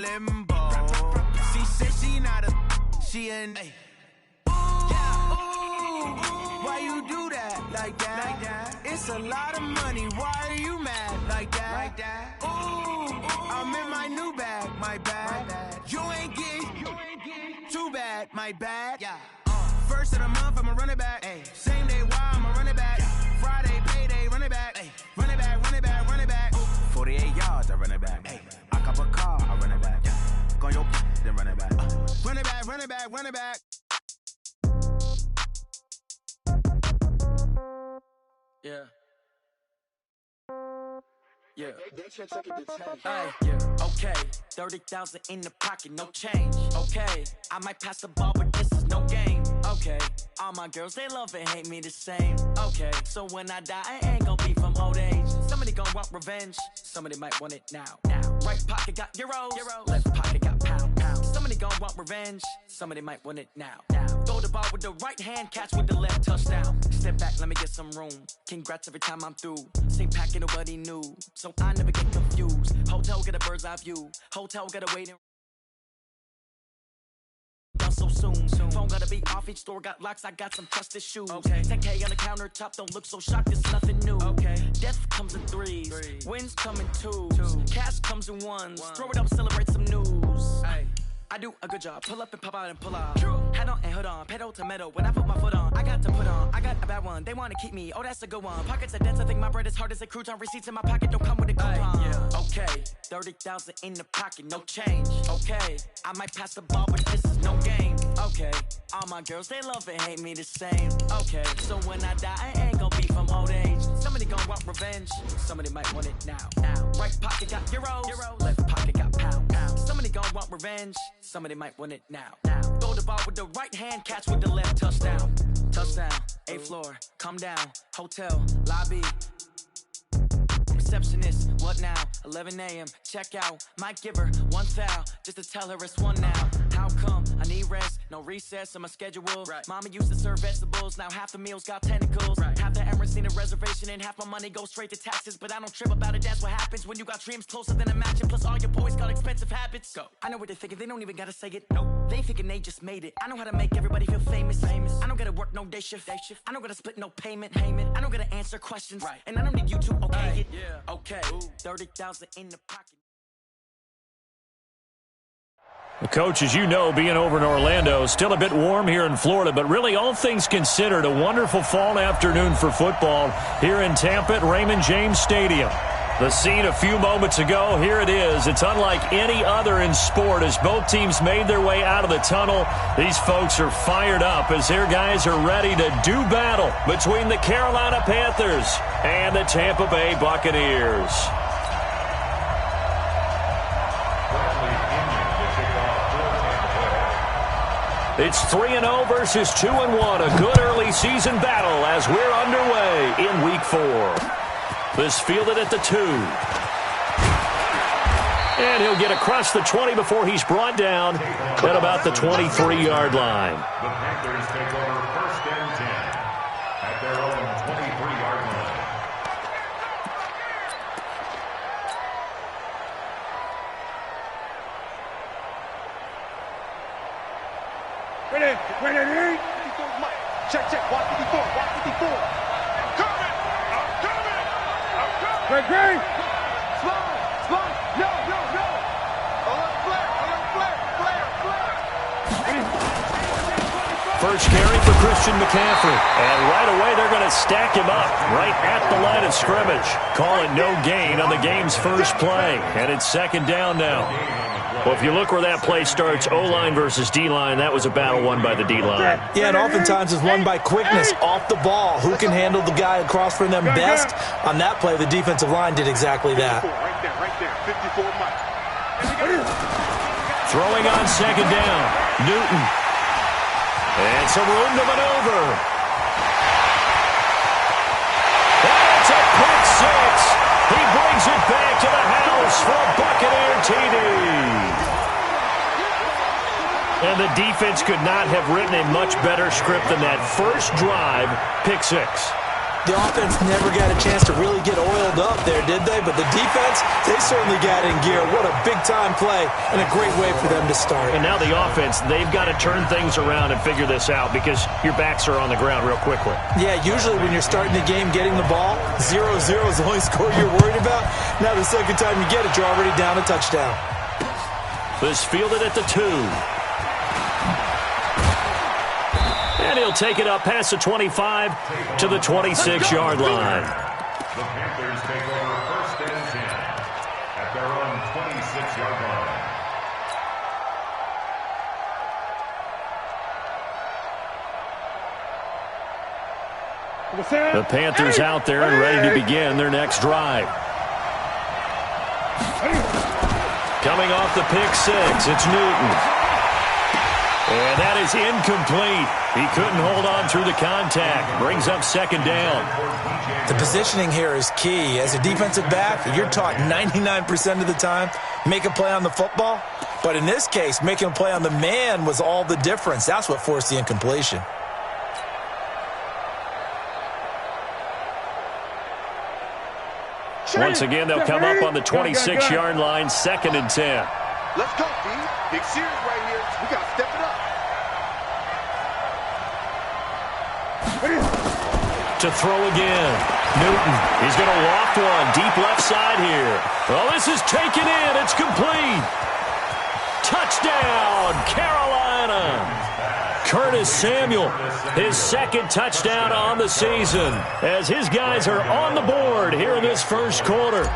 limbo. She said she not a, she an A. Why you do that like that? It's a lot of money. Why are you mad like that? Ooh, I'm in my new bag, my bad. You ain't getting too bad, my bad. First of the month, I'ma run it back. Same day, why I'ma run it back. Friday, payday, run it back. Run it back, run it back, run it back. 48 yards, I run it back. I cop a car, I run it back. Go on your then run it back. Run it back, run it back, run it back. Yeah. Yeah. Okay. 30,000 in the pocket, no change. Okay. I might pass the ball, but this is no game. Okay. All my girls, they love and hate me the same. Okay. So when I die, I ain't gonna be from old age. Somebody gonna want revenge. Somebody might want it now. Right pocket got euros. Left pocket got pounds. Somebody gonna want revenge. Somebody might want it now. Throw the ball with the right hand, catch with the left, touchdown. Step back, let me get some room. Congrats every time I'm through. Same packet, nobody knew. So I never get confused. Hotel get a bird's eye view. Hotel gotta wait and done so soon. Phone gotta be off, each store got locks, I got some trusted shoes. 10K on the countertop, don't look so shocked, it's nothing new. Death comes in threes, wins come in twos. Cash comes in ones, throw it up, celebrate some news. I do a good job, pull up and pop out and pull out. Head on and hood on, pedal to metal. When I put my foot on, I got to put on. I got a bad one, they wanna keep me, oh that's a good one. Pockets are dense, I think my bread is hard as a crouton. Receipts in my pocket, don't come with a coupon. Okay, 30,000 in the pocket, no change. Okay, I might pass the ball, but this is no game. Okay, all my girls, they love and hate me the same. Okay, so when I die, I ain't gonna be from old age. Somebody gon' want revenge, somebody might want it now. Right pocket got euros, left pocket got pounds. Somebody gon' want revenge, somebody might want it now. Throw the ball with the right hand, catch with the left, touchdown. Touchdown, 8th floor, come down, hotel, lobby. Receptionist, what now? 11 a.m., check out. Might give her one foul, just to tell her it's one now. How come? I need rest, no recess on my schedule. Mama used to serve vegetables, now half the meals got tentacles. Half the Emirates need a reservation and half my money goes straight to taxes. But I don't trip about it, that's what happens when you got dreams closer than a match. And plus all your boys got expensive habits. Go. I know what they're thinking, they don't even gotta say it. Nope. They thinking they just made it. I know how to make everybody feel famous. I don't gotta work no day shift. I don't gotta split no payment. I don't gotta answer questions. And I don't need you to okay it. Okay, 30,000 in the pocket. Well, Coach, as you know, being over in Orlando, still a bit warm here in Florida, but really all things considered, a wonderful fall afternoon for football here in Tampa at Raymond James Stadium. The scene a few moments ago, here it is. It's unlike any other in sport as both teams made their way out of the tunnel. These folks are fired up as their guys are ready to do battle between the Carolina Panthers and the Tampa Bay Buccaneers. It's 3-0 versus 2-1, a good early season battle as we're underway in Week 4. This fielded at the 2. And he'll get across the 20 before he's brought down at about the 23-yard line. The Panthers take over 1st and 10 at their own 23-yard line. Ready, check, watch 54, watch 54. I'm coming. Great. Slide, no. First carry for Christian McCaffrey. And right away they're going to stack him up right at the line of scrimmage. Call it no gain on the game's first play. And it's 2nd down now. Well, if you look where that play starts, O-line versus D-line, that was a battle won by the D-line. Yeah, and oftentimes it's won by quickness off the ball. Who can handle the guy across from them best? On that play, the defensive line did exactly that. Right there, 54 Mike. Throwing on 2nd down, Newton. And some room to maneuver. And it's a pick 6. He brings it back to the house for a Buccaneer TD. And the defense could not have written a much better script than that first drive, pick 6. The offense never got a chance to really get oiled up there, did they? But the defense, they certainly got in gear. What a big-time play and a great way for them to start. And now the offense, they've got to turn things around and figure this out because your backs are on the ground real quickly. Yeah, usually when you're starting the game getting the ball, 0-0 is the only score you're worried about. Now the second time you get it, you're already down a touchdown. This fielded at the 2. And he'll take it up past the 25 to the 26-yard line. The Panthers take over 1st and 10 at their own 26-yard line. The Panthers out there and ready to begin their next drive. Coming off the pick 6, it's Newton. And that is incomplete. He couldn't hold on through the contact. Brings up 2nd down. The positioning here is key. As a defensive back, you're taught 99% of the time, make a play on the football. But in this case, making a play on the man was all the difference. That's what forced the incompletion. Once again, they'll come up on the 26-yard line, 2nd and 10. Let's go, D. Big series right here. We got to step it up. To throw again. Newton. He's going to loft one. Deep left side here. Well, this is taken in. It's complete. Touchdown, Carolina. Curtis Samuel, his 2nd touchdown on the season as his guys are on the board here in this 1st quarter.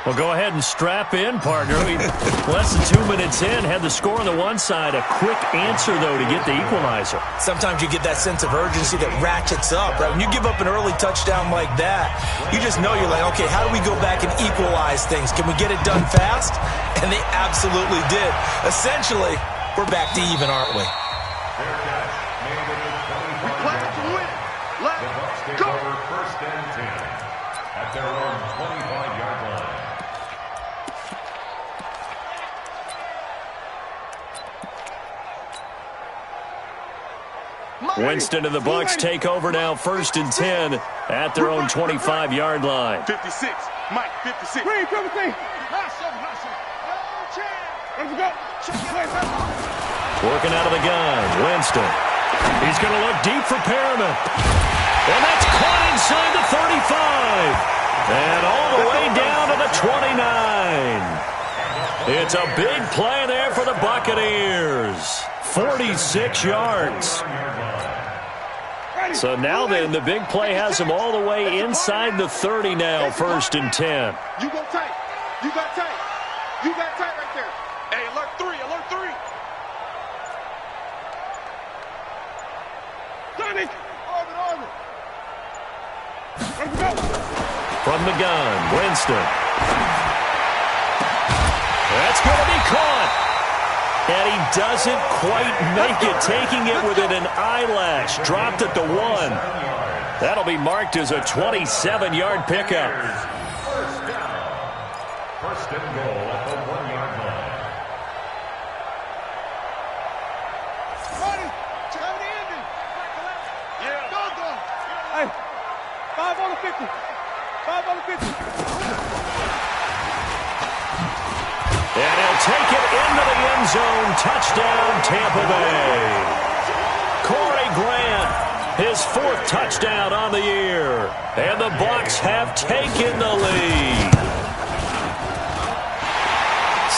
Well, go ahead and strap in, partner. Less than 2 minutes in, had the score on the one side. A quick answer, though, to get the equalizer. Sometimes you get that sense of urgency that ratchets up, right? When you give up an early touchdown like that, you just know you're like, okay, how do we go back and equalize things? Can we get it done fast? And they absolutely did. Essentially, we're back to even, aren't we? We play to win. Let's Take go. over 1st and 10 at their own 25-yard line. Winston and the Bucs take over now, 1st and 10 at their own 25-yard line. 56. Mike, 56. Green, come with me. Let's go. Working out of the gun, Winston. He's going to look deep for Perriman. And that's caught inside the 35. And all the way down to the 29. It's a big play there for the Buccaneers. 46 yards. So now then, the big play has him all the way inside the 30 now, 1st and 10. You go tight. You got tight. You got tight right there. Hey, alert 3. Alert 3. Johnny. Orbit. Let's go. From the gun, Winston. That's going to be caught. And he doesn't quite make it, taking it within an eyelash. Dropped at the 1. That'll be marked as a 27-yard pickup. 1st down. 1st and goal at the 1-yard line. Hey, 5 on the 50. 5 on the 50. And he'll take it into the end zone. Touchdown, Tampa Bay. Corey Grant, his 4th touchdown on the year. And the Bucs have taken the lead.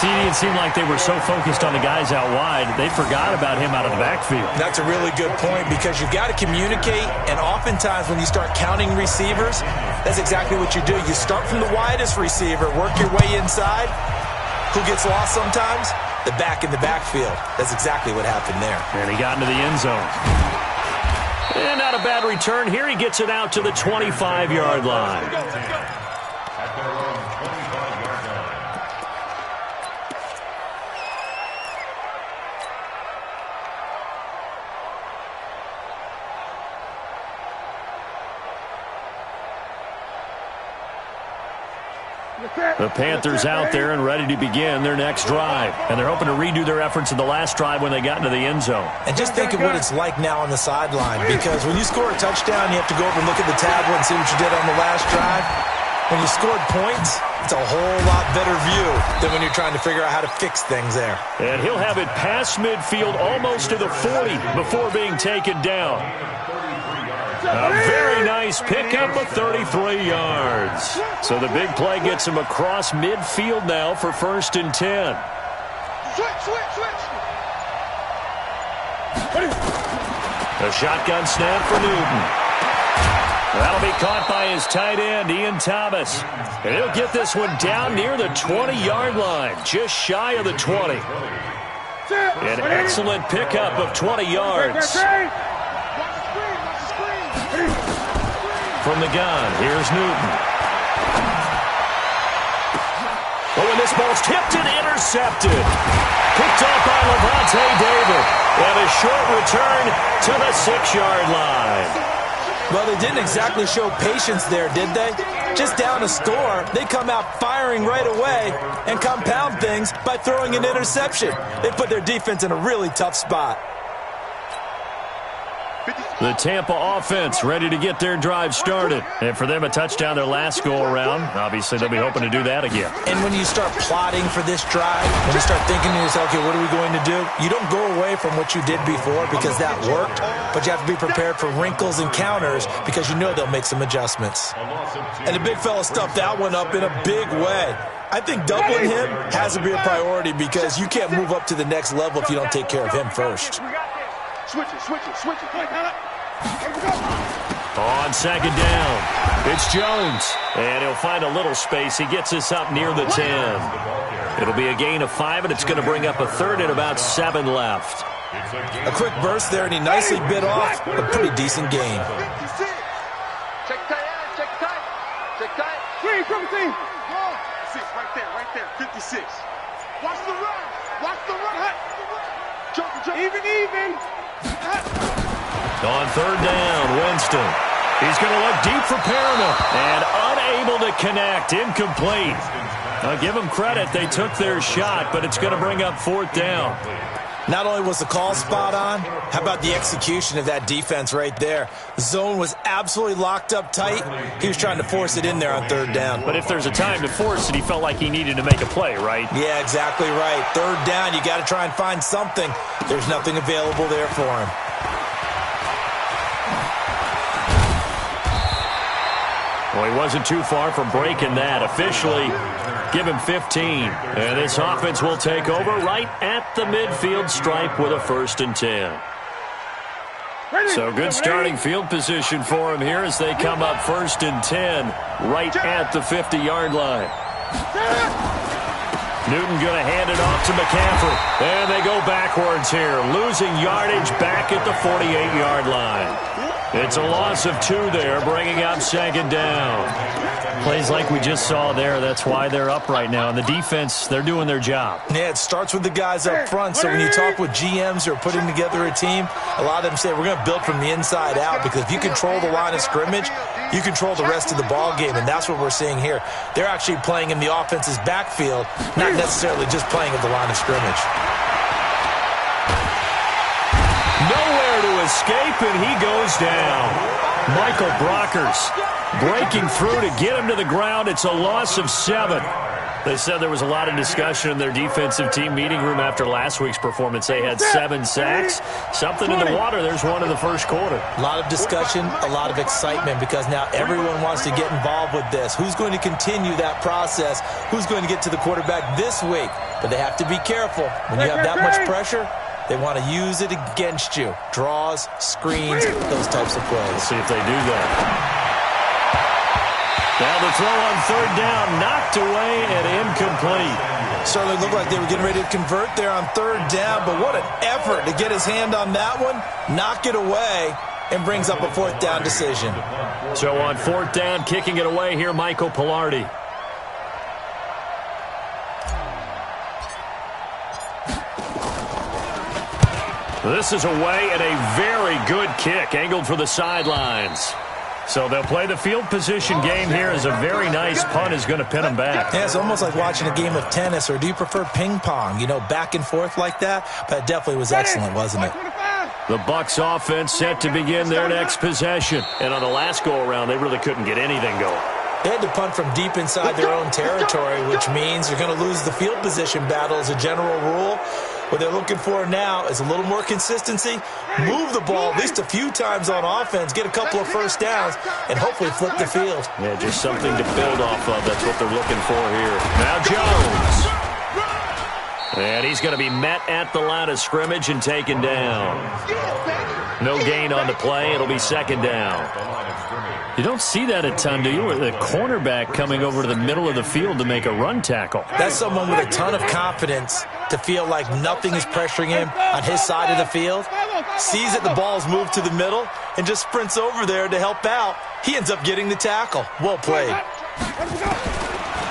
It seemed like they were so focused on the guys out wide, they forgot about him out of the backfield. That's a really good point because you've got to communicate, and oftentimes when you start counting receivers, that's exactly what you do. You start from the widest receiver, work your way inside. Who gets lost sometimes? The back in the backfield. That's exactly what happened there. And he got into the end zone. And not a bad return. Here he gets it out to the 25-yard line. At their own 25-yard line. The Panthers out there and ready to begin their next drive. And they're hoping to redo their efforts in the last drive when they got into the end zone. And just think of what it's like now on the sideline, because when you score a touchdown, you have to go over and look at the tablet and see what you did on the last drive. When you scored points, it's a whole lot better view than when you're trying to figure out how to fix things there. And he'll have it past midfield almost to the 40 before being taken down. A very nice pickup of 33 yards. So the big play gets him across midfield now for 1st and 10. A shotgun snap for Newton. That'll be caught by his tight end, Ian Thomas. And he'll get this one down near the 20-yard line, just shy of the 20. An excellent pickup of 20 yards. From the gun, here's Newton. Oh, and this ball's tipped and intercepted. Picked off by Levante David. And a short return to the 6-yard line. Well, they didn't exactly show patience there, did they? Just down a score, they come out firing right away and compound things by throwing an interception. They put their defense in a really tough spot. The Tampa offense ready to get their drive started. And for them, a touchdown their last go-around. Obviously, they'll be hoping to do that again. And when you start plotting for this drive, when you start thinking to yourself, okay, what are we going to do? You don't go away from what you did before because that worked, but you have to be prepared for wrinkles and counters because you know they'll make some adjustments. And the big fella stuffed that one up in a big way. I think doubling him has to be a priority because you can't move up to the next level if you don't take care of him first. Switch it. On 2nd down, it's Jones. And he'll find a little space. He gets us up near the 10. It'll be a gain of 5, and it's going to bring up a 3rd and about 7 left. A quick burst there, and he nicely bit off a pretty decent gain. Check tight. Clean, 17. Right there, 56. Watch the run. Jump. Even. On 3rd down, Winston. He's going to look deep for Perriman. And unable to connect. Incomplete. I'll give them credit. They took their shot, but it's going to bring up 4th down. Not only was the call spot on, how about the execution of that defense right there? The zone was absolutely locked up tight. He was trying to force it in there on 3rd down. But if there's a time to force it, he felt like he needed to make a play, right? Yeah, exactly right. 3rd down, you got to try and find something. There's nothing available there for him. Well, he wasn't too far from breaking that. Officially, give him 15. And this offense will take over right at the midfield stripe with a 1st and 10. So good starting field position for him here as they come up 1st and 10 right at the 50-yard line. Newton going to hand it off to McCaffrey. And they go backwards here, losing yardage back at the 48-yard line. It's a loss of 2 there, bringing up 2nd down. Plays like we just saw there. That's why they're up right now. And the defense, they're doing their job. Yeah, it starts with the guys up front. So when you talk with GMs who are putting together a team, a lot of them say we're going to build from the inside out because if you control the line of scrimmage, you control the rest of the ball game, and that's what we're seeing here. They're actually playing in the offense's backfield, not necessarily just playing at the line of scrimmage. Nowhere to escape, and he goes down. Michael Brockers breaking through to get him to the ground. It's a loss of 7. They said there was a lot of discussion in their defensive team meeting room after last week's performance. They had 7 sacks. Something in the water. There's one in the first quarter. A lot of discussion, a lot of excitement because now everyone wants to get involved with this. Who's going to continue that process? Who's going to get to the quarterback this week? But they have to be careful. When you have that much pressure, they want to use it against you. Draws, screens, those types of plays. Let's see if they do that. Now the throw on 3rd down, knocked away and incomplete. Certainly looked like they were getting ready to convert there on 3rd down, but what an effort to get his hand on that one, knock it away, and brings up a 4th down decision. So on 4th down, kicking it away here, Michael Pilardi. This is away and a very good kick, angled for the sidelines. So they'll play the field position game here as a very nice punt is going to pin them back. Yeah, it's almost like watching a game of tennis, or do you prefer ping pong? You know, back and forth like that? But it definitely was excellent, wasn't it? The Bucs offense set to begin their next possession. And on the last go-around, they really couldn't get anything going. They had to punt from deep inside their own territory, which means you're going to lose the field position battle as a general rule. What they're looking for now is a little more consistency, move the ball at least a few times on offense, get a couple of first downs, and hopefully flip the field. Yeah, just something to build off of. That's what they're looking for here. Now Jones. And he's going to be met at the line of scrimmage and taken down. No gain on the play. It'll be second down. You don't see that a ton, do you? With the cornerback coming over to the middle of the field to make a run tackle. That's someone with a ton of confidence to feel like nothing is pressuring him on his side of the field. Sees that the ball's moved to the middle and just sprints over there to help out. He ends up getting the tackle. Well played.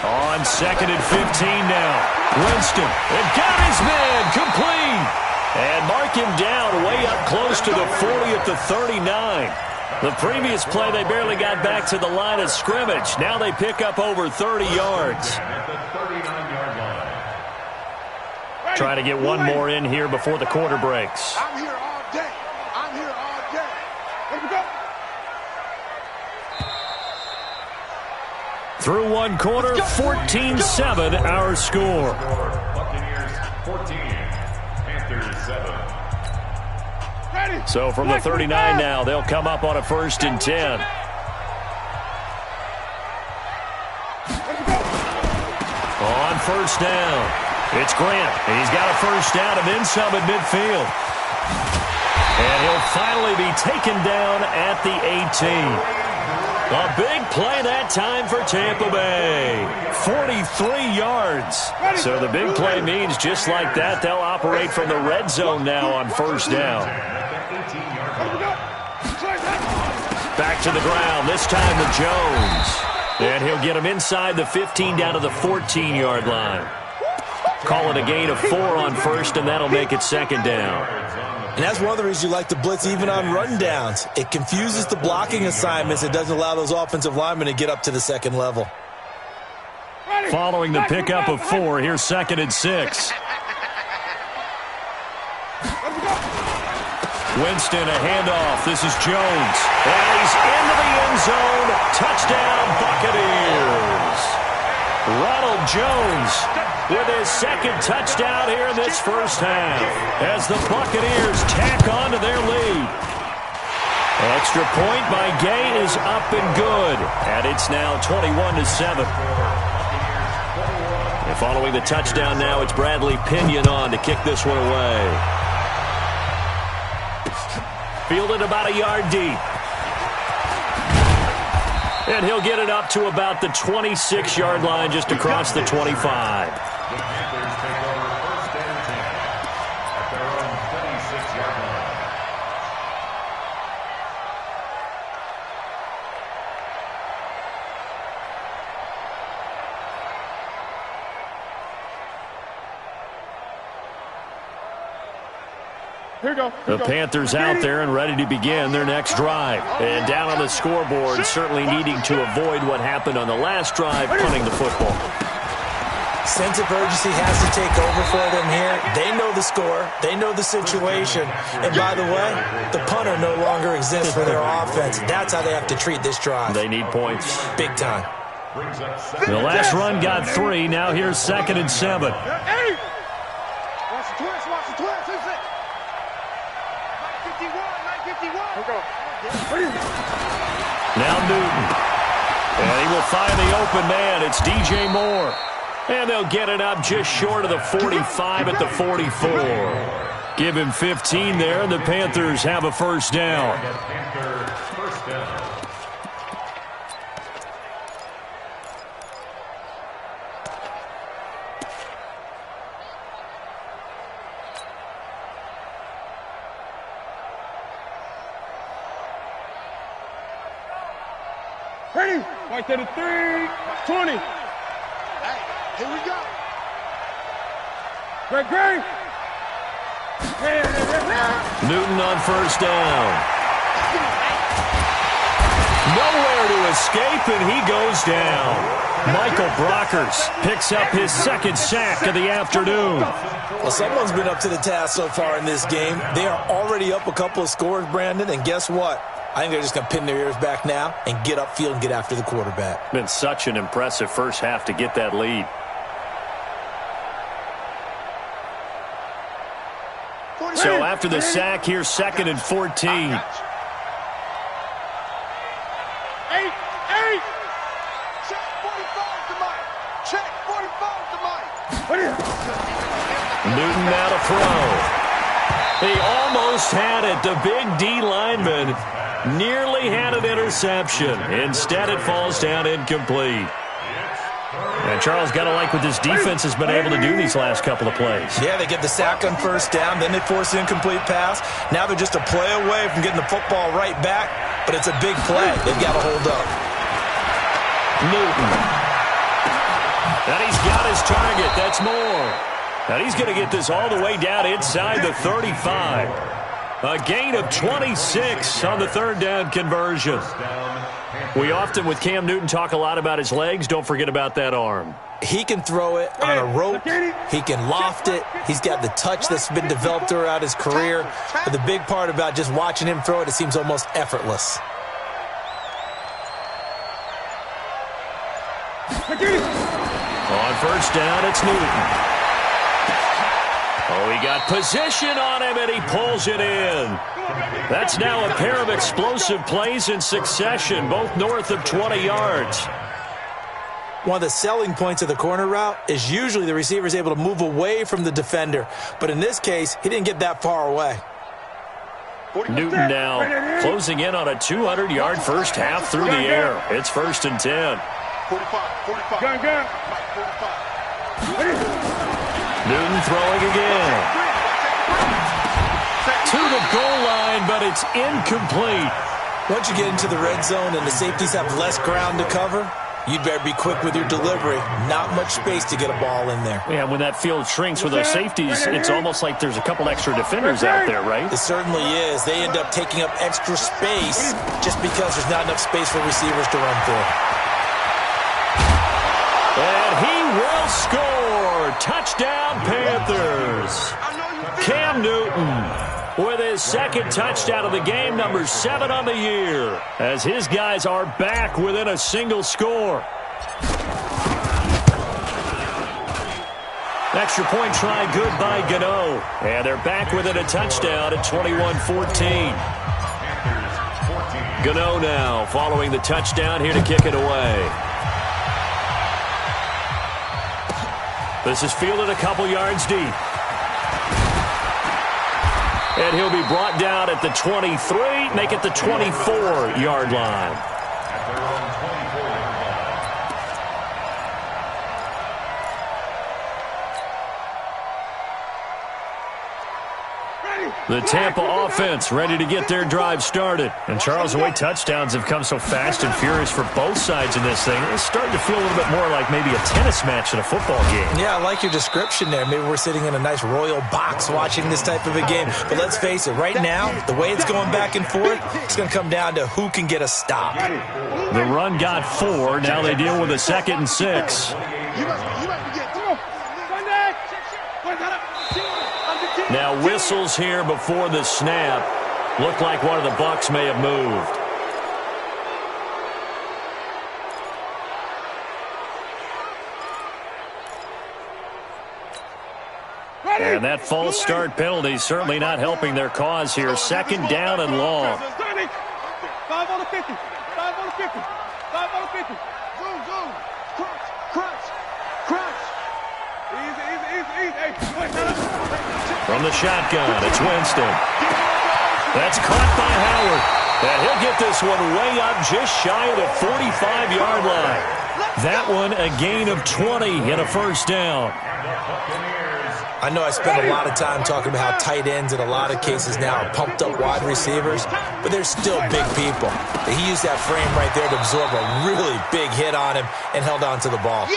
On second and 15 now. Winston, and got his man complete. And mark him down way up close to the 40 at the 39. The previous play, they barely got back to the line of scrimmage. Now they pick up over 30 yards. Trying to get one more in here before the quarter breaks. I'm here all day. I'm here all day. Let's go. Through one quarter, 14-7 our score. Buccaneers 14, Panthers 7. So from the 39 now, they'll come up on a 1st and 10. On first down, it's Grant. He's got a first down and then some at midfield. And he'll finally be taken down at the 18. A big play that time for Tampa Bay. 43 yards. So the big play means just like that, they'll operate from the red zone now on first down. Back to the ground, this time to Jones. And he'll get him inside the 15 down to the 14-yard line. Call it a gain of 4 on first, and that'll make it second down. And that's one of the reasons you like to blitz even on run downs. It confuses the blocking assignments. It doesn't allow those offensive linemen to get up to the second level. Following the pickup of 4, here's second and 6. Winston, a handoff. This is Jones. And he's into the end zone. Touchdown, Buccaneers. Ronald Jones with his second touchdown here in this first half as the Buccaneers tack on to their lead. Extra point by Gay is up and good, and it's now 21-7. And following the touchdown now, it's Bradley Pinion on to kick this one away. Fielded about a yard deep. And he'll get it up to about the 26-yard line just across the 25. The Panthers take over 1st and 10 at their own 36-yard line. The Panthers out there and ready to begin their next drive. And down on the scoreboard, certainly needing to avoid what happened on the last drive, punting the football. Sense of urgency has to take over for them here. They know the score. They know the situation. And by the way, the punter no longer exists for their offense. That's how they have to treat this drive. They need points. Big time. The last run got 3. Now here's second and 7. Watch the twist. Watch the twist. Who's it? 951. Now Newton. And he will find the open man. It's DJ Moore. And they'll get it up just short of the 45 at the 44. Give him 15 there, and the Panthers have a first down. Ready? Right to the 3, 20. Hey, here we go. Great. Newton on first down. Nowhere to escape, and he goes down. Michael Brockers picks up his second sack of the afternoon. Well, someone's been up to the task so far in this game. They are already up a couple of scores, Brandon, and guess what? I think they're just going to pin their ears back now and get upfield and get after the quarterback. Been such an impressive first half to get that lead. So after the sack, here's 2nd and 14. Newton now to throw. He almost had it. The big D lineman nearly had an interception. Instead, it falls down incomplete. And Charles, got to like what this defense has been able to do these last couple of plays. Yeah, they get the sack on first down, then they force the incomplete pass. Now they're just a play away from getting the football right back, but it's a big play. They've got to hold up. Newton. And he's got his target. That's more. And he's going to get this all the way down inside the 35. A gain of 26 on the third down conversion. We often, with Cam Newton, talk a lot about his legs. Don't forget about that arm. He can throw it on a rope. He can loft it. He's got the touch that's been developed throughout his career. But the big part about just watching him throw it, it seems almost effortless. On first down, it's Newton. Oh, he got position on him, and he pulls it in. That's now a pair of explosive plays in succession, both north of 20 yards. One of the selling points of the corner route is usually the receiver is able to move away from the defender. But in this case, he didn't get that far away. Newton now closing in on a 200-yard first half through the air. It's 1st and 10. 45. Newton throwing again. To the goal line, but it's incomplete. Once you get into the red zone and the safeties have less ground to cover, you'd better be quick with your delivery. Not much space to get a ball in there. Yeah, when that field shrinks with those safeties, it's almost like there's a couple extra defenders out there, right? It certainly is. They end up taking up extra space just because there's not enough space for receivers to run through. And he will score. Touchdown, Panthers. Cam Newton with his second touchdown of the game, number 7 on the year, as his guys are back within a single score. Extra point try good by Gano. And they're back within a touchdown at 21-14. Gano now following the touchdown here to kick it away. This is fielded a couple yards deep. And he'll be brought down at the 23, make it the 24-yard line. The Tampa offense ready to get their drive started. And Charles, the way touchdowns have come so fast and furious for both sides in this thing, it's starting to feel a little bit more like maybe a tennis match in a football game. Yeah, I like your description there. Maybe we're sitting in a nice royal box watching this type of a game. But let's face it, right now, the way it's going back and forth, it's going to come down to who can get a stop. The run got 4. Now they deal with a 2nd and 6. Now whistles here before the snap. Looked like one of the Bucs may have moved. And that false start penalty certainly not helping their cause here. 2nd down and long. 5 on the 50. 5 on the 50. 5 on the 50. Zoom. Crunch. Easy. Hey, from the shotgun, it's Winston. That's caught by Howard. And he'll get this one way up just shy of the 45-yard line. That one a gain of 20 and a first down. I know I spend a lot of time talking about how tight ends in a lot of cases now are pumped up wide receivers, but they're still big people. He used that frame right there to absorb a really big hit on him and held on to the ball.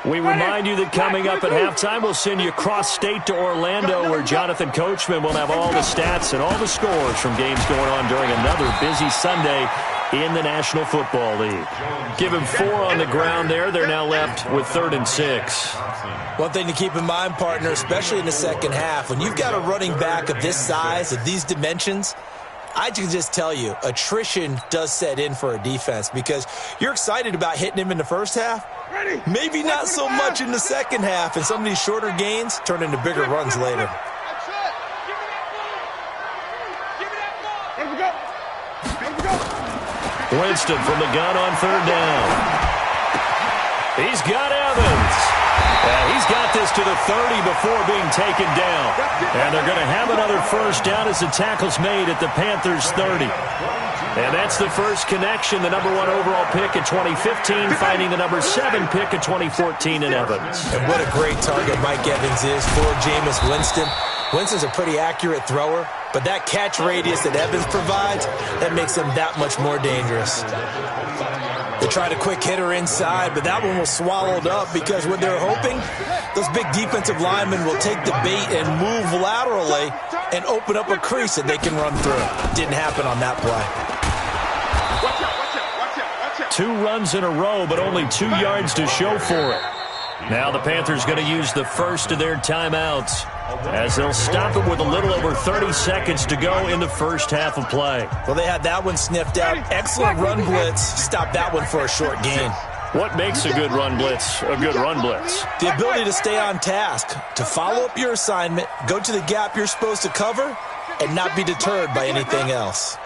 We remind you that coming up at halftime, we'll send you cross-state to Orlando, where Jonathan Coachman will have all the stats and all the scores from games going on during another busy Sunday in the National Football League. Give him 4 on the ground there. They're now left with 3rd and 6. One thing to keep in mind, partner, especially in the second half, when you've got a running back of this size, of these dimensions, I can just tell you, attrition does set in for a defense because you're excited about hitting him in the first half. Maybe not so much in the second half, and some of these shorter gains turn into bigger runs later. Winston from the gun on 3rd down. He's got Evans. He's got this to the 30 before being taken down. And they're going to have another first down as the tackle's made at the Panthers' 30. And that's the first connection, the number 1 overall pick in 2015, finding the number 7 pick in 2014 in Evans. And what a great target Mike Evans is for Jameis Winston. Winston's a pretty accurate thrower, but that catch radius that Evans provides, that makes him that much more dangerous. They tried a quick hitter inside, but that one was swallowed up because what they're hoping, those big defensive linemen will take the bait and move laterally and open up a crease that they can run through. Didn't happen on that play. 2 runs in a row, but only 2 yards to show for it. Now the Panthers going to use the first of their timeouts as they'll stop it with a little over 30 seconds to go in the first half of play. Well, they had that one sniffed out. Excellent run blitz. Stop that one for a short gain. What makes a good run blitz a good run blitz? The ability to stay on task, to follow up your assignment, go to the gap you're supposed to cover, and not be deterred by anything else.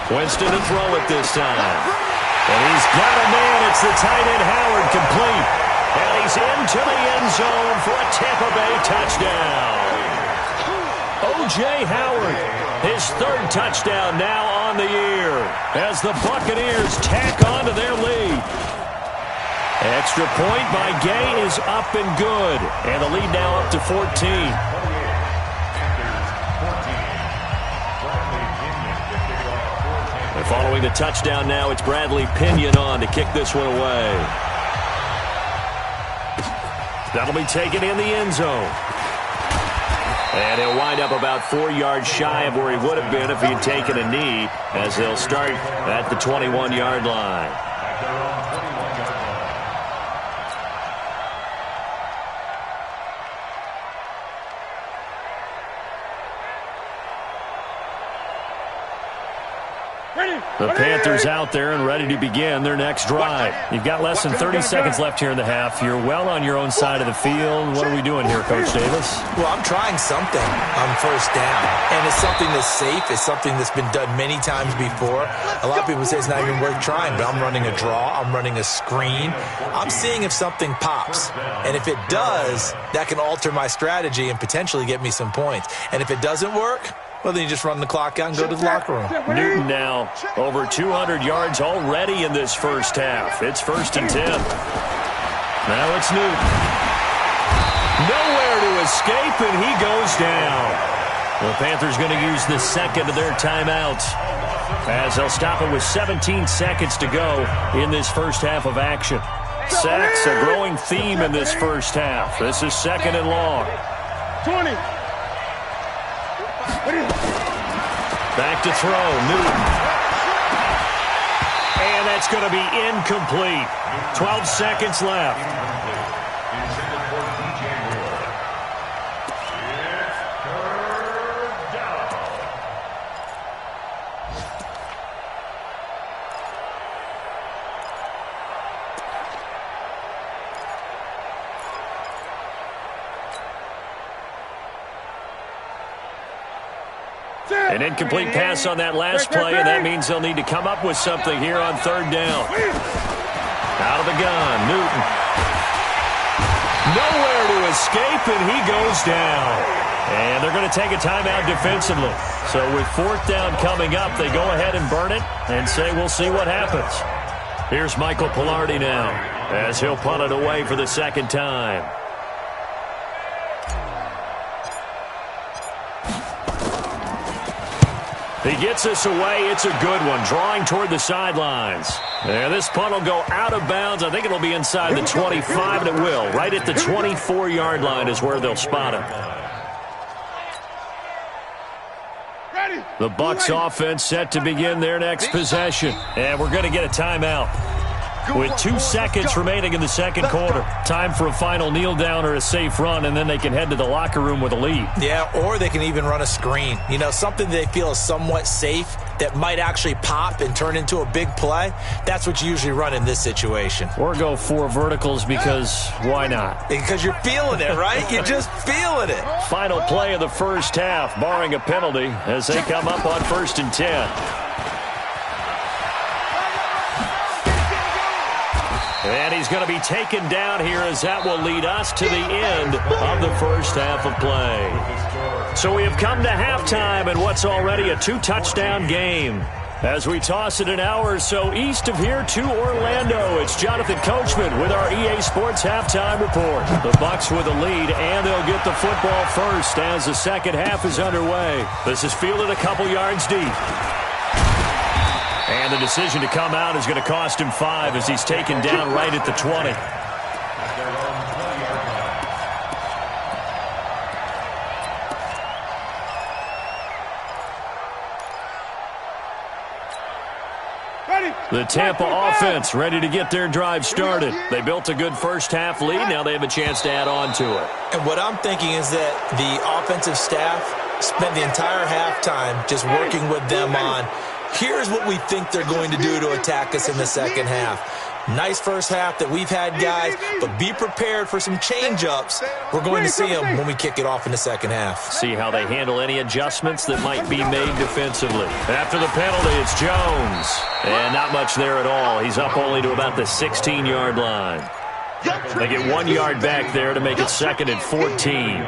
Winston to throw it this time. And he's got a man. It's the tight end Howard, complete. And he's into the end zone for a Tampa Bay touchdown. O.J. Howard, his 3rd touchdown now on the year as the Buccaneers tack on to their lead. Extra point by Gay is up and good. And the lead now up to 14. Following the touchdown now, it's Bradley Pinion on to kick this one away. That'll be taken in the end zone. And he'll wind up about 4 yards shy of where he would have been if he had taken a knee, as they'll start at the 21-yard line. The Panthers out there and ready to begin their next drive. You've got less than 30 seconds left here in the half. You're well on your own side of the field. What are we doing here, Coach Davis? Well, I'm trying something on first down, and it's something that's safe. It's something that's been done many times before. A lot of people say it's not even worth trying, but I'm running a draw. I'm running a screen. I'm seeing if something pops, and if it does, that can alter my strategy and potentially get me some points. And if it doesn't work, well, then you just run the clock out and go to the locker room. Newton now over 200 yards already in this first half. It's 1st and 10. Now it's Newton. Nowhere to escape, and he goes down. The Panthers going to use the second of their timeouts as they'll stop it with 17 seconds to go in this first half of action. Sacks, a growing theme in this first half. This is 2nd and long. 20. Back to throw, Newton. And that's going to be incomplete. 12 seconds left. An incomplete pass on that last play, and that means they'll need to come up with something here on 3rd down. Out of the gun, Newton. Nowhere to escape, and he goes down. And they're going to take a timeout defensively. So with 4th down coming up, they go ahead and burn it and say we'll see what happens. Here's Michael Pilardi now as he'll punt it away for the 2nd time. He gets this away. It's a good one, drawing toward the sidelines. And this punt will go out of bounds. I think it'll be inside the 25, and it will. Right at the 24-yard line is where they'll spot him. The Bucs offense set to begin their next possession. And we're going to get a timeout. With 2 seconds remaining in the second quarter. Time for a final kneel down or a safe run, and then they can head to the locker room with a lead. Yeah, or they can even run a screen. You know, something they feel is somewhat safe that might actually pop and turn into a big play. That's what you usually run in this situation. Or go 4 verticals because why not? Because you're feeling it, right? You're just feeling it. Final play of the first half, barring a penalty, as they come up on 1st and 10. And he's going to be taken down here as that will lead us to the end of the first half of play. So we have come to halftime in what's already a 2-touchdown game. As we toss it an hour or so east of here to Orlando, it's Jonathan Coachman with our EA Sports Halftime Report. The Bucs with a lead, and they'll get the football first as the second half is underway. This is fielded a couple yards deep. And the decision to come out is going to cost him 5 as he's taken down right at the 20. The Tampa offense ready to get their drive started. They built a good first half lead. Now they have a chance to add on to it. And what I'm thinking is that the offensive staff spent the entire halftime just working with them on, here's what we think they're going to do to attack us in the second half. Nice first half that we've had, guys, but be prepared for some change-ups. We're going to see them when we kick it off in the second half. See how they handle any adjustments that might be made defensively. After the penalty, it's Jones. And not much there at all. He's up only to about the 16-yard line. They get 1 yard back there to make it 2nd and 14.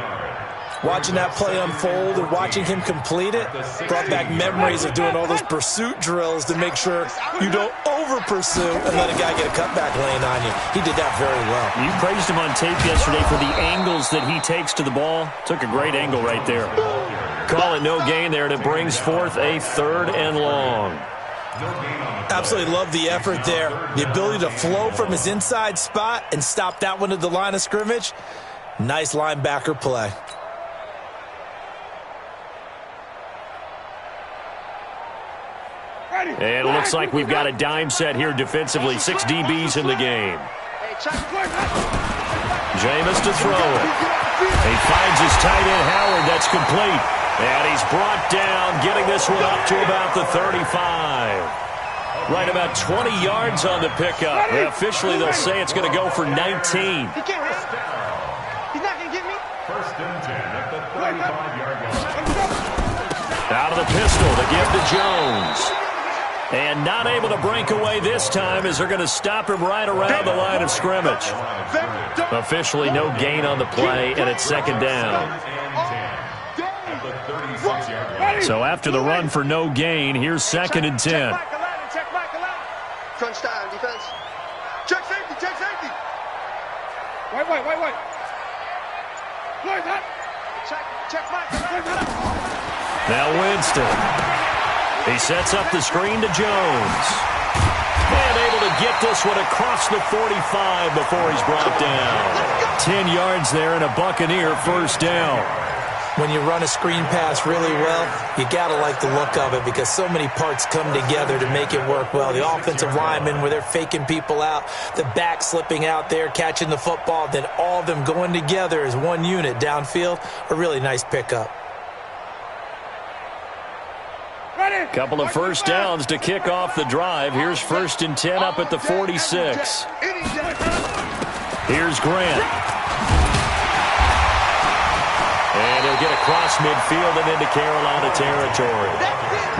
Watching that play unfold and watching him complete it brought back memories of doing all those pursuit drills to make sure you don't over-pursue and let a guy get a cutback lane on you. He did that very well. You praised him on tape yesterday for the angles that he takes to the ball. Took a great angle right there. Call it no gain there, and it brings forth a 3rd and long. Absolutely love the effort there. The ability to flow from his inside spot and stop that one at the line of scrimmage. Nice linebacker play. And it looks like we've got a dime set here defensively. 6 DBs in the game. Jameis to throw it. He finds his tight end, Howard. That's complete. And he's brought down, getting this one up to about the 35. Right about 20 yards on the pickup. Officially, they'll say it's going to go for 19. He can't hit. He's not going to get me. 1st and 10 at the 35-yard line. Out of the pistol to give to Jones. And not able to break away this time as they're going to stop him right around the line of scrimmage. Officially no gain on the play, and it's 2nd down. So after the run for no gain, here's 2nd and 10. Crunch time, defense. Check safety, check safety. Wait. Floyd, hot. Check Mike. Now Winston. He sets up the screen to Jones. And able to get this one across the 45 before he's brought down. 10 yards there and a Buccaneer 1st down. When you run a screen pass really well, you got to like the look of it because so many parts come together to make it work well. The offensive linemen, where they're faking people out, the back slipping out there, catching the football, then all of them going together as one unit downfield. A really nice pickup. Couple of 1st downs to kick off the drive. Here's 1st and 10 up at the 46. Here's Grant. And he'll get across midfield and into Carolina territory.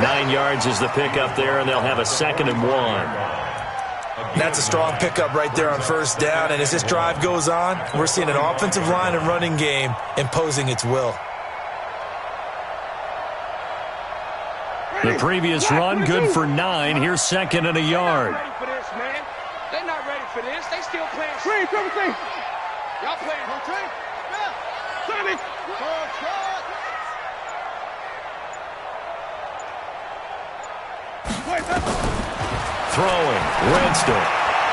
9 yards is the pickup there, and they'll have a 2nd and 1. That's a strong pickup right there on 1st down. And as this drive goes on, we're seeing an offensive line and running game imposing its will. The previous run, good for 9. Here's 2nd and a yard. Ready for this, man. They're not ready for this. They still playing. Screen, everything. Y'all playing home train? Yeah. Sonny. Throwing, Winston.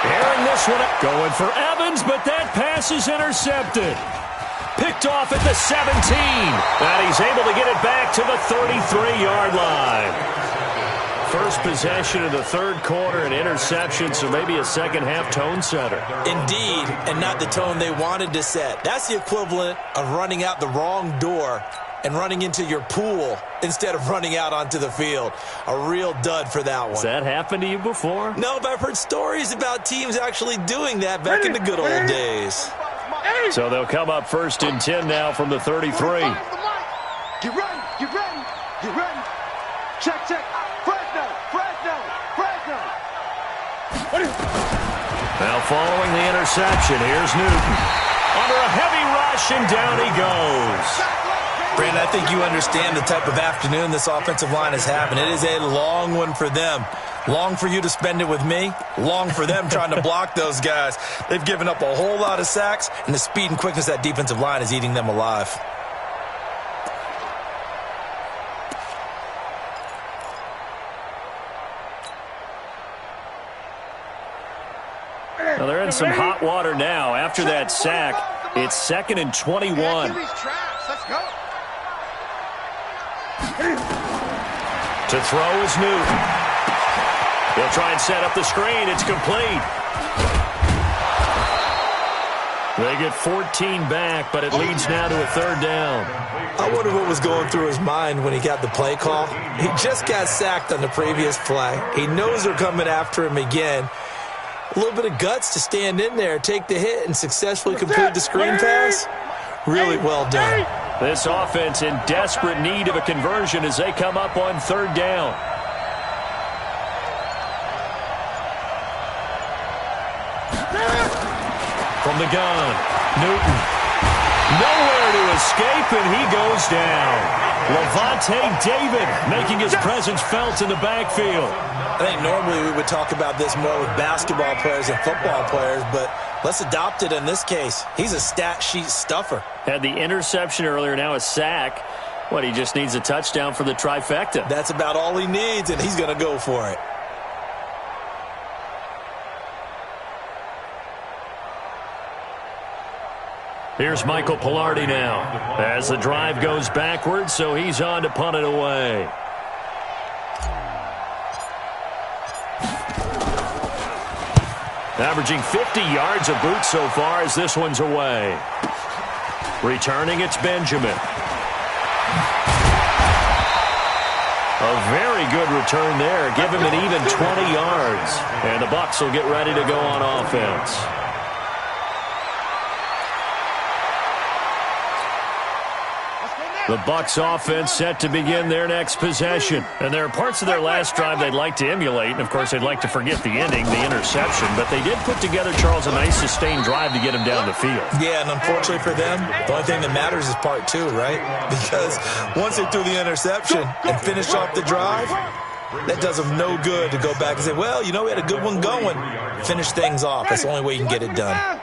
Airing this one up. Going for Evans, but that pass is intercepted. Picked off at the 17. And he's able to get it back to the 33-yard line. First possession of the third quarter, an interception, so maybe a second-half tone setter. Indeed, and not the tone they wanted to set. That's the equivalent of running out the wrong door and running into your pool instead of running out onto the field. A real dud for that one. Has that happened to you before? No, but I've heard stories about teams actually doing that back in the good old days. So they'll come up first and 10 now from the 33. Get ready, get ready, get ready. Check, check. Fresno. Now following the interception, here's Newton. Under a heavy rush, and down he goes. Brandon, I think you understand the type of afternoon this offensive line is having. It is a long one for them. Long for you to spend it with me. Long for them trying to block those guys. They've given up a whole lot of sacks, and the speed and quickness of that defensive line is eating them alive. Well, they're in some hot water now. After that sack, it's 2nd and 21. Let's go. To throw is Newton. He'll try and set up the screen. It's complete. They get 14 back, but it leads now to a third down. I wonder what was going through his mind when he got the play call. He just got sacked on the previous play. He knows they're coming after him again. A little bit of guts to stand in there, take the hit, and successfully complete the screen pass. Really well done. This offense in desperate need of a conversion as they come up on third down. From the gun, Newton. Nowhere to escape, and he goes down. Levante David making his presence felt in the backfield. I think normally we would talk about this more with basketball players and football players, but let's adopt it in this case. He's a stat sheet stuffer. Had the interception earlier, now a sack. What, he just needs a touchdown for the trifecta. That's about all he needs, and he's going to go for it. Here's Michael Pilardi now as the drive goes backwards, so he's on to punt it away. Averaging 50 yards a boot so far as this one's away. Returning, it's Benjamin. A very good return there. Give him an even 20 yards. And the Bucs will get ready to go on offense. The Bucs offense set to begin their next possession. And there are parts of their last drive they'd like to emulate. And, of course, they'd like to forget the ending, the interception. But they did put together, Charles, a nice sustained drive to get him down the field. Yeah, and unfortunately for them, the only thing that matters is part two, right? Because once they threw the interception and finished off the drive, that does them no good to go back and say, well, you know, we had a good one going. Finish things off. That's the only way you can get it done.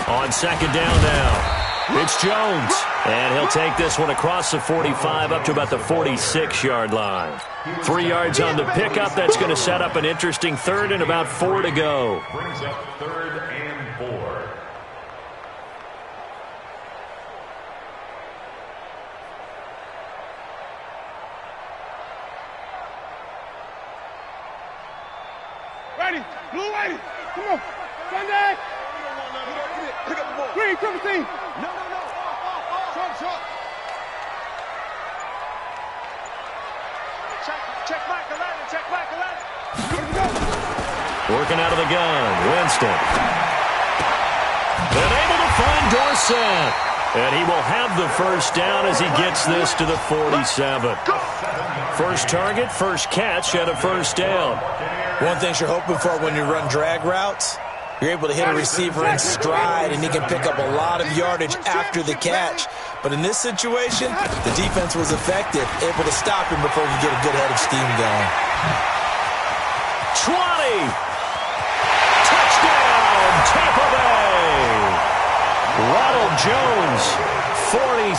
On second down now, it's Jones. And he'll take this one across the 45 up to about the 46-yard line. 3 yards on the pickup. That's going to set up an interesting third and about 4 to go. Brings up 3rd and 4. Ready, blue ready. Come on, Sunday. Pick up the ball. Green, triple team. No. Short. Check back 11. Working out of the gun, Winston. And able to find Dorsett. And he will have the first down as he gets this to the 47. First target, first catch, and a first down. One thing you're hoping for when you run drag routes, you're able to hit a receiver in stride, and he can pick up a lot of yardage after the catch. But in this situation, the defense was effective, able to stop him before he could get a good head of steam going. 20! Touchdown, Tampa Bay! Ronald Jones, 47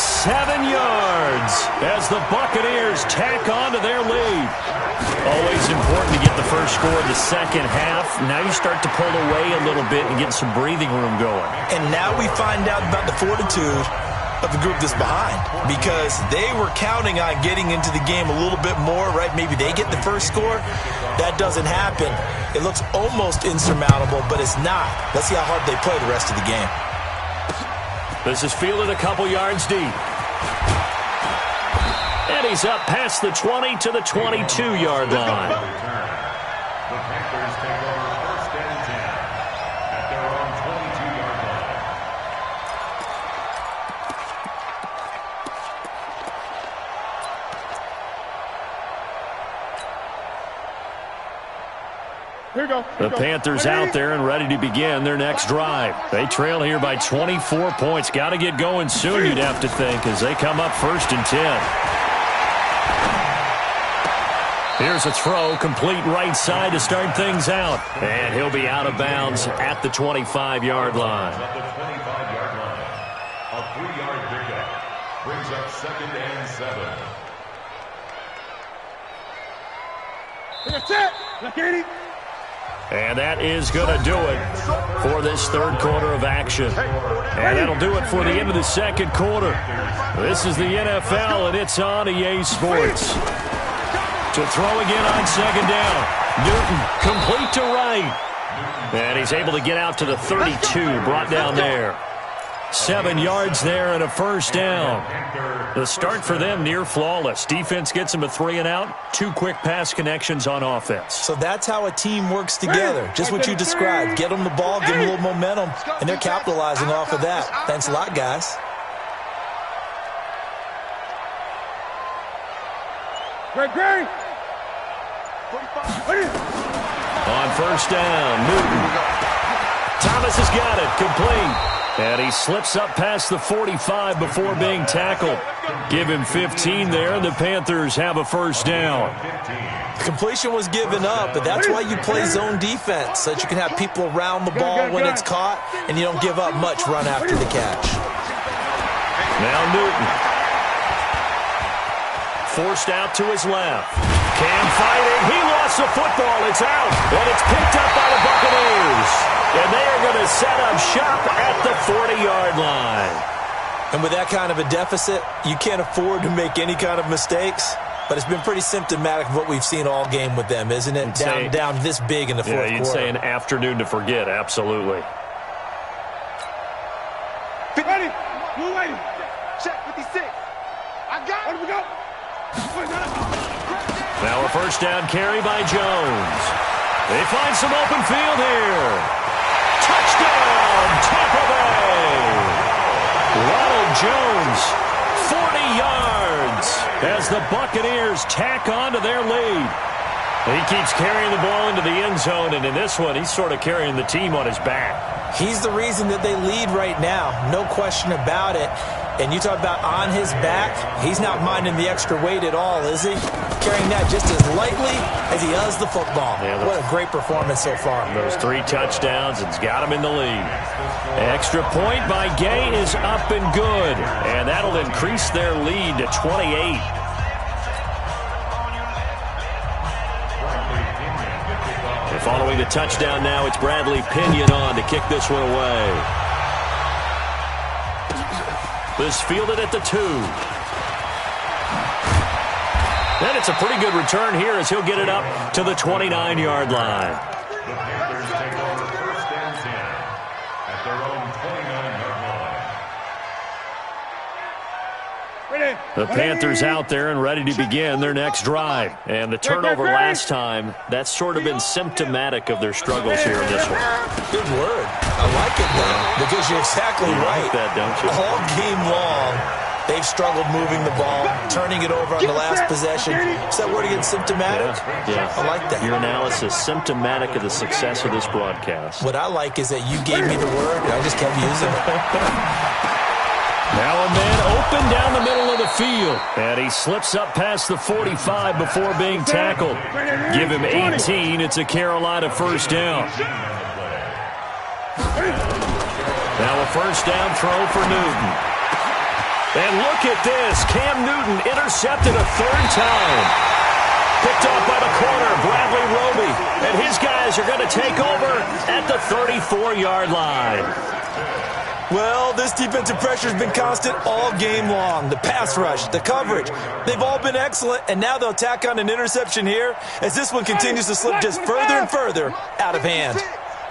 yards as the Buccaneers tack on to their lead. Always important to get the first score in the second half. Now you start to pull away a little bit and get some breathing room going. And now we find out about the fortitude of the group that's behind, because they were counting on getting into the game a little bit more, right? Maybe they get the first score. That doesn't happen. It looks almost insurmountable, but it's not. Let's see how hard they play the rest of the game. This is fielded a couple yards deep. And he's up past the 20 to the 22-yard line. The Panthers take over first and 10 at their own 22-yard line. Here we go. The Panthers out there and ready to begin their next drive. They trail here by 24 points. Got to get going soon, you'd have to think, as they come up first and 10. Here's a throw, complete right side to start things out. And he'll be out of bounds at the 25-yard line. At the 25-yard line, a 3-yard pickup brings up second and 7. That's it. Look at it. And that is going to do it for this third quarter of action. And that'll do it for the end of the second quarter. This is the NFL, and it's on EA Sports. To throw again on second down. Newton, complete to right. And he's able to get out to the 32, brought down there. 7 yards there and a first down. The start for them near flawless. Defense gets them a 3 and out. 2 quick pass connections on offense. So that's how a team works together. Just what you described. Get them the ball, give them a little momentum, and they're capitalizing off of that. Thanks a lot, guys. Great. On first down, Newton. Thomas has got it, complete. And he slips up past the 45 before being tackled. Give him 15 there, and the Panthers have a first down. Completion was given up, but that's why you play zone defense, so that you can have people around the ball when it's caught, and you don't give up much run after the catch. Now Newton. Forced out to his left. Cam fighting. He lost the football. It's out. And it's picked up by the Buccaneers. And they are going to set up shop at the 40-yard line. And with that kind of a deficit, you can't afford to make any kind of mistakes. But it's been pretty symptomatic of what we've seen all game with them, isn't it? Down this big in the fourth quarter. Yeah, you'd say an afternoon to forget. Absolutely. Ready. Blue lady. Check 56. I got it. Where do we go? Now a first down carry by Jones. They find some open field here. Touchdown, Tampa Bay. Ronald Jones, 40 yards as the Buccaneers tack on to their lead. He keeps carrying the ball into the end zone, and in this one, he's sort of carrying the team on his back. He's the reason that they lead right now, no question about it. And you talk about on his back, he's not minding the extra weight at all, is he? Carrying that just as lightly as he does the football. Yeah, what a great performance so far. Those 3 touchdowns, it's got him in the lead. Extra point by Gay is up and good. And that'll increase their lead to 28. Following the touchdown now, it's Bradley Pinion on to kick this one away. This fielded at the 2. And it's a pretty good return here as he'll get it up to the 29-yard line. The Panthers take over first and 10 at their own 29-yard line. The Panthers out there and ready to begin their next drive. And the turnover last time, that's sort of been symptomatic of their struggles here in this one. Good word. I like it, though, because you're exactly right. Like that, don't you? All game long, they've struggled moving the ball, turning it over on the last possession. Is that word again, symptomatic? Yeah. I like that. Your analysis, symptomatic of the success of this broadcast. What I like is that you gave me the word, and I just kept using it. Now a man open down the middle of the field. And he slips up past the 45 before being tackled. Give him 18. It's a Carolina first down. Now Now a first down throw for Newton. And look at this. Cam Newton intercepted a third time. Picked off by the corner, Bradley Roby. And his guys are going to take over at the 34-yard line. Well, this defensive pressure has been constant all game long. The pass rush, the coverage, they've all been excellent, and now they'll tack on an interception here as this one continues to slip just further and further out of hand.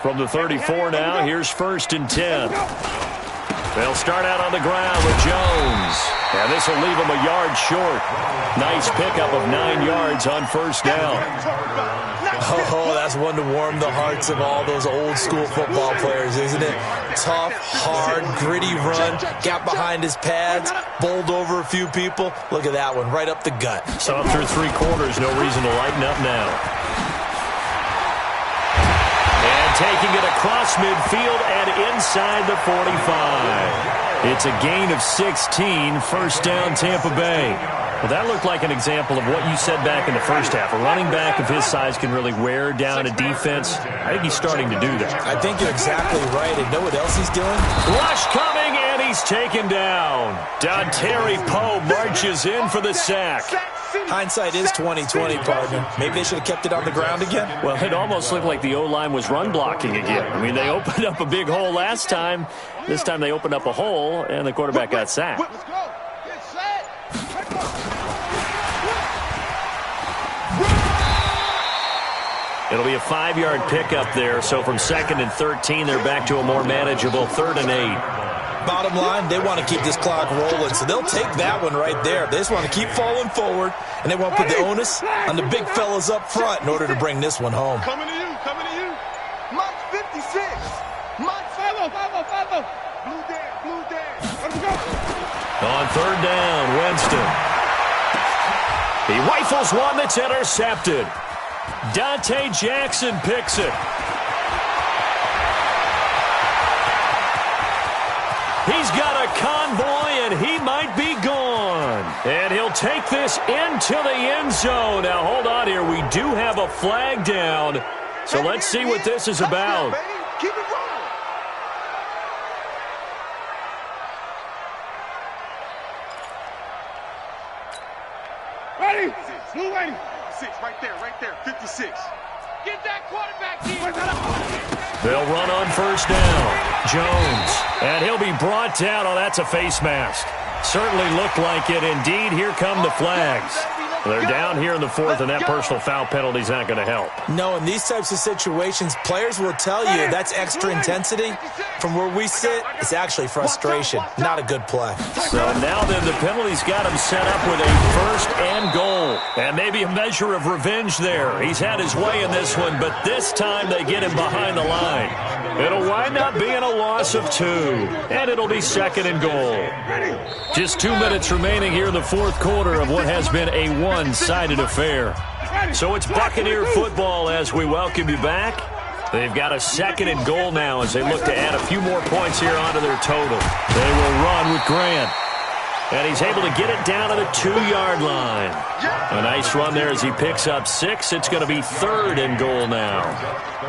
From the 34 now, here's 1st and 10. They'll start out on the ground with Jones. And this will leave them a yard short. Nice pickup of 9 yards on first down. Oh, that's one to warm the hearts of all those old school football players, isn't it? Tough, hard, gritty run. Got behind his pads, bowled over a few people. Look at that one, right up the gut. So through 3 quarters, no reason to lighten up now. Taking it across midfield and inside the 45. It's a gain of 16, first down Tampa Bay. Well, that looked like an example of what you said back in the first half. A running back of his size can really wear down a defense. I think he's starting to do that. I think you're exactly right. And know what else he's doing? Rush coming, and he's taken down. Dontari Poe marches in for the sack. Hindsight is 20/20, partner. Maybe they should have kept it on the ground again. Well, it almost looked like the O-line was run blocking again. I mean, they opened up a big hole last time. This time they opened up a hole, and the quarterback got sacked. Let's go. Get set. It'll be a 5-yard pickup there. So from 2nd and 13, they're back to a more manageable 3rd and 8. Bottom line, they want to keep this clock rolling, so they'll take that one right there. They just want to keep falling forward, and they want to put the onus on the big fellas up front in order to bring this one home. Coming to you, coming to you. Mike 56. Mike 50. Blue dance. Let's go. On 3rd down, Winston. He rifles one that's intercepted. Dante Jackson picks it. He's got a convoy, and he might be gone. And he'll take this into the end zone. Now, hold on here. We do have a flag down. So let's see what this is about. Keep it rolling. Ready? Blue ready. 6, right there. 56. Get that quarterback here. They'll run on first down. Jones. And he'll be brought down. Oh, that's a face mask. Certainly looked like it. Indeed, here come the flags. They're down here in the 4th, and that personal foul penalty is not going to help. No, in these types of situations, players will tell you that's extra intensity. From where we sit, it's actually frustration. Not a good play. So now then, the penalty's got him set up with a 1st and goal. And maybe a measure of revenge there. He's had his way in this one, but this time they get him behind the line. It'll wind up being a loss of 2. And it'll be 2nd and goal. Just 2 minutes remaining here in the 4th quarter of what has been a one-sided affair. So it's Buccaneer football as we welcome you back. They've got a 2nd and goal now as they look to add a few more points here onto their total. They will run with Grant. And he's able to get it down to the 2-yard line. A nice run there as he picks up 6. It's going to be 3rd and goal now.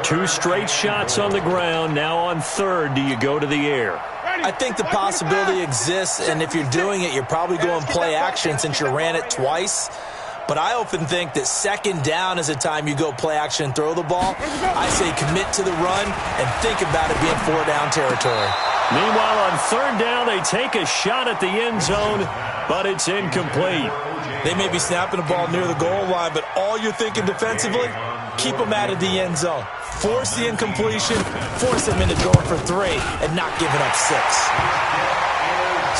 2 straight shots on the ground. Now on 3rd, do you go to the air? I think the possibility exists, and if you're doing it, you're probably going play action since you ran it twice. But I often think that 2nd down is a time you go play action and throw the ball. I say commit to the run and think about it being 4-down territory. Meanwhile, on 3rd down, they take a shot at the end zone, but it's incomplete. They may be snapping the ball near the goal line, but all you're thinking defensively, keep them out of the end zone. Force the incompletion, force them into going for 3, and not giving up 6.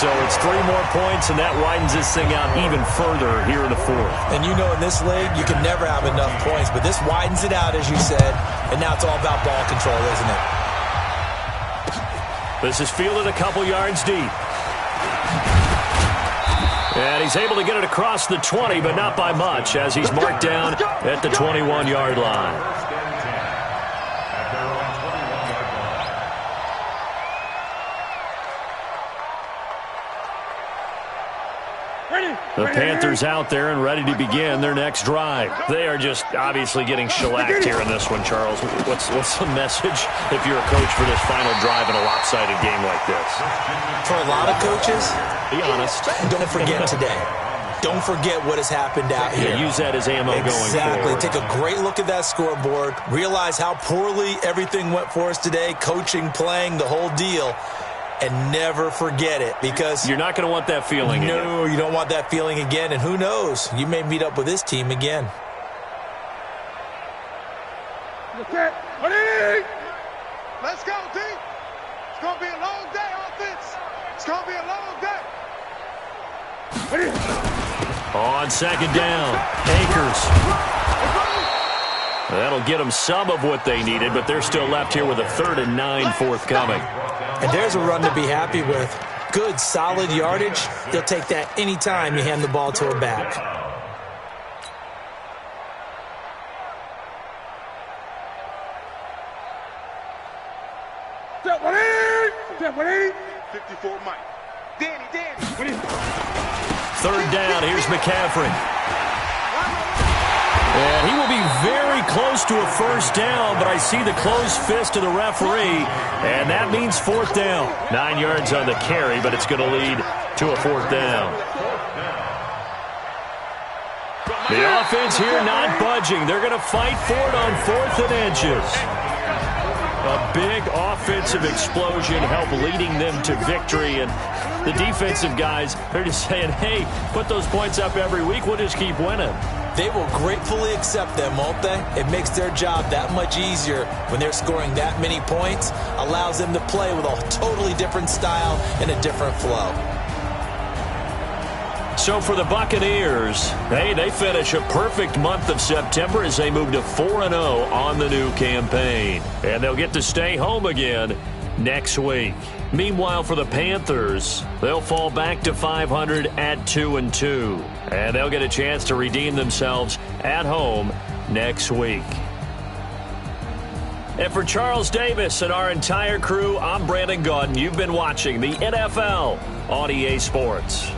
So it's 3 more points, and that widens this thing out even further here in the 4th. And you know in this league, you can never have enough points, but this widens it out, as you said, and now it's all about ball control, isn't it? This is fielded a couple yards deep. And he's able to get it across the 20, but not by much, as he's marked down at the 21-yard line. The Panthers out there and ready to begin their next drive. They are just obviously getting shellacked here in this one, Charles. What's the message if you're a coach for this final drive in a lopsided game like this? For a lot of coaches, be honest. Don't forget today. Don't forget what has happened out here. Use that as ammo going forward. Exactly. Take a great look at that scoreboard. Realize how poorly everything went for us today. Coaching, playing, the whole deal. And never forget it, because you're not going to want that feeling again. No, you don't want that feeling again. And who knows? You may meet up with this team again. Let's go, D. It's going to be a long day, offense. It's going to be a long day. On second down, Akers. That'll get them some of what they needed, but they're still left here with a 3rd and 9 forthcoming. And there's a run to be happy with. Good, solid yardage. You'll take that any time you hand the ball to a back. Step 180. 54 Mike. Danny. 3rd down, here's McCaffrey. And he will be very close to a 1st down, but I see the closed fist of the referee, and that means 4th down. 9 yards on the carry, but it's going to lead to a 4th down. The offense here not budging. They're going to fight for it on 4th and inches. A big offensive explosion helped leading them to victory, and the defensive guys, they're just saying, hey, put those points up every week, we'll just keep winning. They will gratefully accept them, won't they? It makes their job that much easier when they're scoring that many points. Allows them to play with a totally different style and a different flow. So for the Buccaneers, hey, they finish a perfect month of September as they move to 4-0 on the new campaign. And they'll get to stay home again next week. Meanwhile, for the Panthers, they'll fall back to 500 at 2-2. And they'll get a chance to redeem themselves at home next week. And for Charles Davis and our entire crew, I'm Brandon Gaudin. You've been watching the NFL on EA Sports.